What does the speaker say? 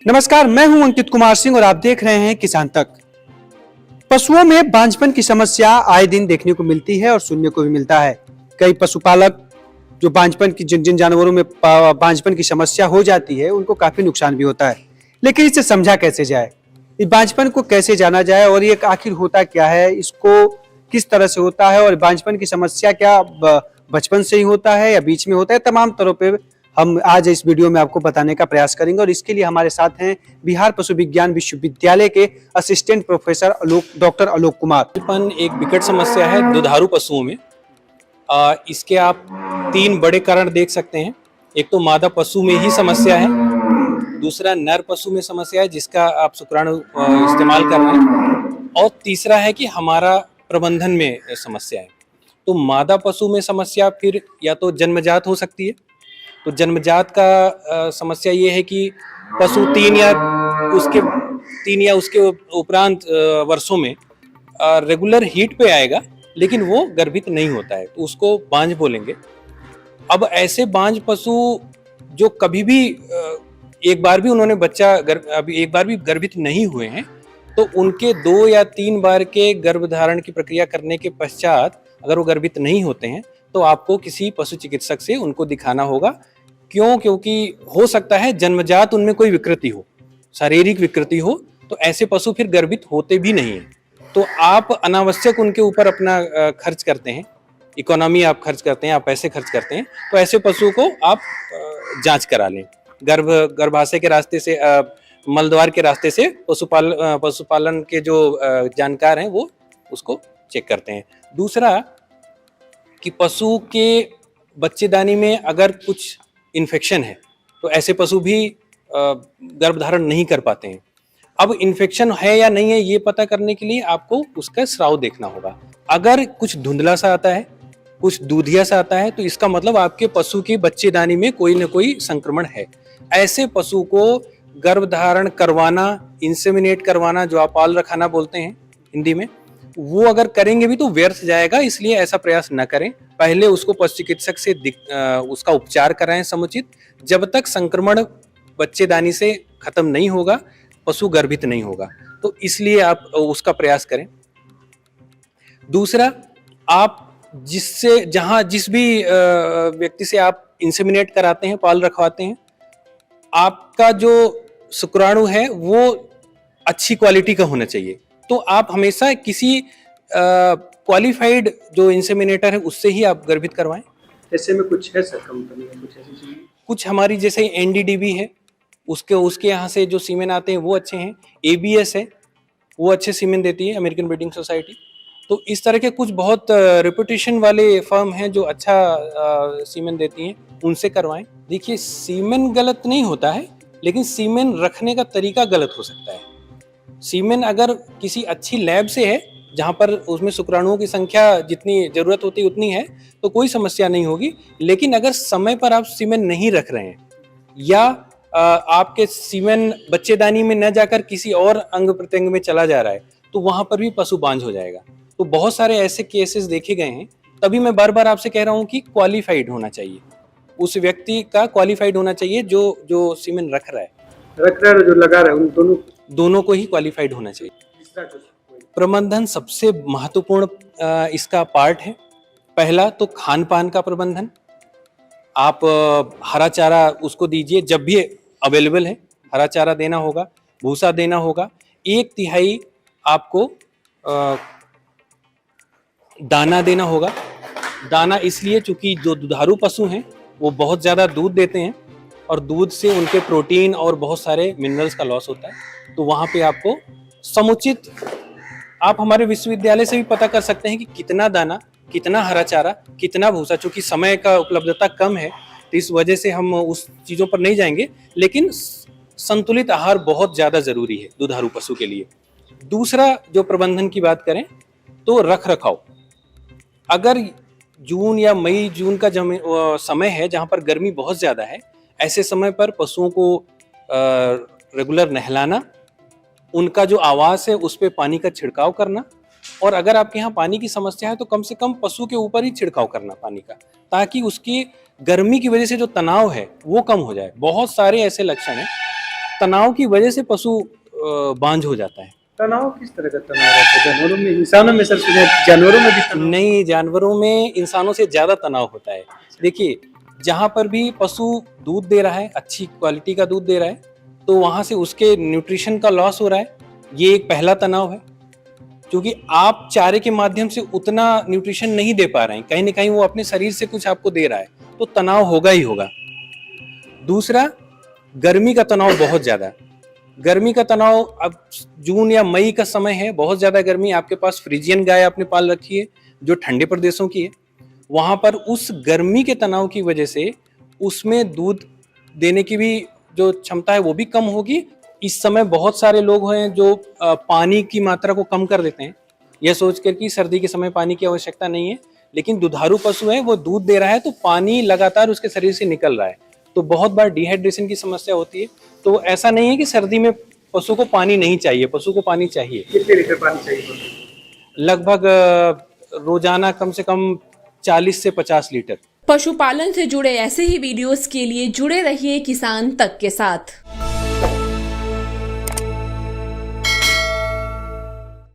नमस्कार, मैं हूं अंकित कुमार सिंह और आप देख रहे हैं किसान तक। पशुओं में बांझपन की समस्या आए दिन देखने को मिलती है और सुनने को भी मिलता है। कई पशुपालक जो बांझपन की जिन जिन जानवरों में बांझपन की समस्या हो जाती है उनको काफी नुकसान भी होता है। लेकिन इसे समझा कैसे जाए, इस बांझपन को कैसे जाना जाए और ये आखिर होता क्या है, इसको किस तरह से होता है और बांझपन की समस्या क्या बचपन से ही होता है या बीच में होता है, तमाम तरह पे हम आज इस वीडियो में आपको बताने का प्रयास करेंगे। और इसके लिए हमारे साथ हैं बिहार पशु विज्ञान विश्वविद्यालय के assistant professor doctor Alok Kumar. बांझपन एक विकट समस्या है दुधारू पशुओं में। इसके आप तीन बड़े कारण देख सकते हैं। एक तो मादा पशु में ही समस्या है, दूसरा नर पशु में समस्या है जिसका आप शुक्राणु इस्तेमाल कर रहे हैं, और तीसरा है कि हमारा प्रबंधन में समस्या है। तो मादा पशु में समस्या फिर या तो जन्मजात हो सकती है। तो जन्मजात का समस्या ये है कि पशु तीन या उसके उपरांत वर्षों में रेगुलर हीट पे आएगा, लेकिन वो गर्भित नहीं होता है, तो उसको बांझ बोलेंगे। अब ऐसे बांझ पशु जो कभी भी एक बार भी उन्होंने अभी एक बार भी गर्भित नहीं हुए हैं, तो उनके 2 या 3 बार के गर्भधारण की प्रक्रिया करने के पश्चात अगर वो गर्भित नहीं होते हैं तो आपको किसी पशु चिकित्सक से उनको दिखाना होगा। क्योंकि हो सकता है जन्मजात उनमें कोई विकृति हो, शारीरिक विकृति हो, तो ऐसे पशु फिर गर्भित होते भी नहीं है। तो आप अनावश्यक उनके ऊपर अपना खर्च करते हैं, इकोनॉमी आप खर्च करते हैं, आप पैसे खर्च करते हैं। तो ऐसे पशु को आप जांच करा लें। गर्भाशय के रास्ते से, मलद्वार के रास्ते से पशुपालन के जो जानकार हैं वो उसको चेक करते हैं। दूसरा कि पशु के बच्चेदानी में अगर कुछ इन्फेक्शन है तो ऐसे पशु भी गर्भधारण नहीं कर पाते हैं। अब इन्फेक्शन है या नहीं है ये पता करने के लिए आपको उसका स्राव देखना होगा। अगर कुछ धुंधला सा आता है, कुछ दूधिया सा आता है, तो इसका मतलब आपके पशु की बच्चेदानी में कोई न कोई संक्रमण है। ऐसे पशु को गर्भधारण करवाना, इंसेमिनेट करवाना, जो आप पाल रखाना बोलते हैं हिंदी में, वो अगर करेंगे भी तो व्यर्थ जाएगा। इसलिए ऐसा प्रयास न करें। पहले उसको पशु चिकित्सक से उसका उपचार कराएं समुचित। जब तक संक्रमण बच्चेदानी से खत्म नहीं होगा पशु गर्भित नहीं होगा, तो इसलिए आप उसका प्रयास करें। दूसरा, आप जिस भी व्यक्ति से आप इंसेमिनेट कराते हैं, पाल रखवाते हैं, आपका जो शुक्राणु है वो अच्छी क्वालिटी का होना चाहिए। तो आप हमेशा किसी क्वालिफाइड जो इंसेमिनेटर है उससे ही आप गर्भित करवाएं। ऐसे में कुछ है सर कंपनी में कुछ ऐसी चीजें? कुछ हमारी जैसे एनडीडीबी है, उसके यहाँ से जो सीमेन आते हैं वो अच्छे हैं। एबीएस है, वो अच्छे सीमेन देती है, अमेरिकन ब्रीडिंग सोसाइटी। तो इस तरह के कुछ बहुत रेपुटेशन वाले फर्म हैं जो अच्छा सीमेन देती हैं, उनसे करवाएं। देखिए, सीमेन गलत नहीं होता है, लेकिन सीमेन रखने का तरीका गलत हो सकता है। सीमेन अगर किसी अच्छी लैब से है जहाँ पर उसमें शुक्राणुओं की संख्या जितनी जरूरत होती है उतनी है तो कोई समस्या नहीं होगी। लेकिन अगर समय पर आप सीमेन नहीं रख रहे हैं या आपके सीमेन बच्चेदानी में न जाकर किसी और अंग प्रत्यंग में चला जा रहा है तो वहां पर भी पशु बांझ हो जाएगा। तो बहुत सारे ऐसे केसेस देखे गए हैं। तभी मैं बार बार आपसे कह रहा हूं कि क्वालिफाइड होना चाहिए, उस व्यक्ति का क्वालिफाइड होना चाहिए जो सीमेन रख रहा है, जो लगा रहा है, उन दोनों को ही क्वालिफाइड होना चाहिए। प्रबंधन सबसे महत्वपूर्ण इसका पार्ट है। पहला तो खान पान का प्रबंधन। आप हरा चारा उसको दीजिए, जब भी अवेलेबल है हरा चारा देना होगा, भूसा देना होगा। 1/3 आपको दाना देना होगा। दाना इसलिए चूंकि जो दुधारू पशु हैं वो बहुत ज़्यादा दूध देते हैं और दूध से उनके प्रोटीन और बहुत सारे मिनरल्स का लॉस होता है। तो वहाँ पे आपको समुचित, आप हमारे विश्वविद्यालय से भी पता कर सकते हैं कि कितना दाना, कितना हरा चारा, कितना भूसा। चूंकि समय का उपलब्धता कम है तो इस वजह से हम उस चीज़ों पर नहीं जाएंगे, लेकिन संतुलित आहार बहुत ज़्यादा जरूरी है दुधारू पशु के लिए। दूसरा, जो प्रबंधन की बात करें तो रख रखाव। अगर जून या मई जून का समय है जहाँ पर गर्मी बहुत ज़्यादा है, ऐसे समय पर पशुओं को रेगुलर नहलाना, उनका जो आवास है उस पर पानी का छिड़काव करना, और अगर आपके यहाँ पानी की समस्या है तो कम से कम पशु के ऊपर ही छिड़काव करना पानी का, ताकि उसकी गर्मी की वजह से जो तनाव है वो कम हो जाए। बहुत सारे ऐसे लक्षण हैं तनाव की वजह से पशु बांझ हो जाता है। तनाव किस तरह का तनाव रहता है जानवरों में, इंसानों में सर सुने जानवरों में भी तनाव? नहीं, जानवरों में इंसानों से ज्यादा तनाव होता है। देखिए, जहां पर भी पशु दूध दे रहा है, अच्छी क्वालिटी का दूध दे रहा है, तो वहां से उसके न्यूट्रिशन का लॉस हो रहा है, ये एक पहला तनाव है। क्योंकि आप चारे के माध्यम से उतना न्यूट्रिशन नहीं दे पा रहे हैं, कहीं ना कहीं वो अपने शरीर से कुछ आपको दे रहा है, तो तनाव होगा ही होगा। दूसरा, गर्मी का तनाव बहुत ज्यादा है। गर्मी का तनाव, अब जून या मई का समय है, बहुत ज्यादा गर्मी, आपके पास फ्रीजियन गाय आपने पाल रखी है जो ठंडे प्रदेशों की है, वहां पर उस गर्मी के तनाव की वजह से उसमें दूध देने की भी जो क्षमता है वो भी कम होगी। इस समय बहुत सारे लोग हैं जो पानी की मात्रा को कम कर देते हैं, यह सोचकर कि सर्दी के समय पानी की आवश्यकता नहीं है, लेकिन दुधारू पशु है, वो दूध दे रहा है तो पानी लगातार उसके शरीर से निकल रहा है, तो बहुत बार डिहाइड्रेशन की समस्या होती है। तो ऐसा नहीं है कि सर्दी में पशु को पानी नहीं चाहिए, पशु को पानी चाहिए। कितने लीटर पानी चाहिए पशु? लगभग रोजाना कम से कम 40 से 50 लीटर। पशुपालन से जुड़े ऐसे ही वीडियोस के लिए जुड़े रहिए किसान तक के साथ।